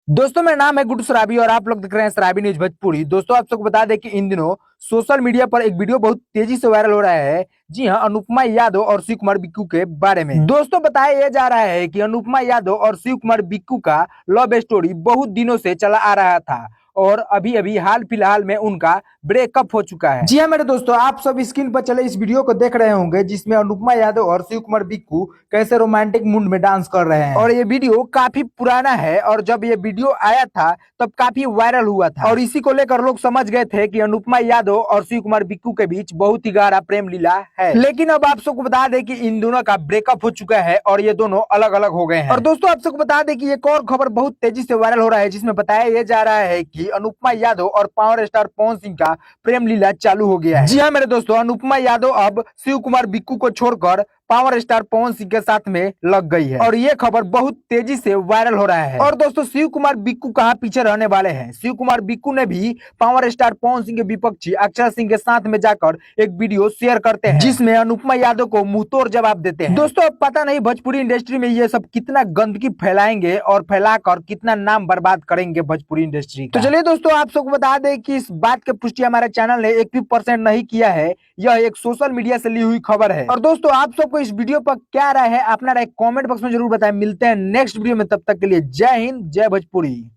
दोस्तों मेरा नाम है गुड्डू सराबी और आप लोग देख रहे हैं सराबी न्यूज भोजपुरी। दोस्तों आप सबको बता दें कि इन दिनों सोशल मीडिया पर एक वीडियो बहुत तेजी से वायरल हो रहा है। जी हां, अनुपमा यादव और शिव कुमार बिक्कू के बारे में। दोस्तों बताया यह जा रहा है कि अनुपमा यादव और शिव कुमार बिक्कू का लव स्टोरी बहुत दिनों से चला आ रहा था और अभी अभी हाल फिलहाल में उनका ब्रेकअप हो चुका है। जी हाँ मेरे दोस्तों, आप सब स्क्रीन पर चले इस वीडियो को देख रहे होंगे जिसमें अनुपमा यादव और शिव कुमार बिक्कू कैसे रोमांटिक मूड में डांस कर रहे हैं। और ये वीडियो काफी पुराना है और जब ये वीडियो आया था तब काफी वायरल हुआ था और इसी को लेकर लोग समझ गए थे कि अनुपमा यादव और शिव कुमार बिक्कू के बीच बहुत ही गहरा प्रेम लीला है। लेकिन अब आप सबको बता दें कि इन दोनों का ब्रेकअप हो चुका है और ये दोनों अलग अलग हो गए हैं। और दोस्तों आप सबको बता दें कि एक और खबर बहुत तेजी से वायरल हो रहा है जिसमें बताया यह जा रहा है कि अनुपमा यादव और पावर स्टार पवन सिंह का प्रेम लीला चालू हो गया है। जी हाँ मेरे दोस्तों, अनुपमा यादव अब शिव कुमार बिक्कू को छोड़कर पावर स्टार पवन सिंह के साथ में लग गई है और ये खबर बहुत तेजी से वायरल हो रहा है। और दोस्तों शिव कुमार बिक्कू कहाँ पीछे रहने वाले हैं। शिव कुमार बिक्कू ने भी पावर स्टार पवन सिंह के विपक्षी अक्षय सिंह के साथ में जाकर एक वीडियो शेयर करते हैं जिसमें अनुपमा यादव को मुंहतोड़ जवाब देते हैं। दोस्तों अब पता नहीं भोजपुरी इंडस्ट्री में ये सब कितना गंदगी फैलाएंगे और फैलाकर कितना नाम बर्बाद करेंगे भोजपुरी इंडस्ट्री का। तो चलिए दोस्तों आप सबको बता दें कि इस बात की पुष्टि हमारे चैनल ने 1% नहीं किया है। यह एक सोशल मीडिया से ली हुई खबर है। और दोस्तों आप सबको इस वीडियो पर क्या राय है अपना राय कमेंट बॉक्स में जरूर बताएं। मिलते हैं नेक्स्ट वीडियो में, तब तक के लिए जय हिंद जय भोजपुरी।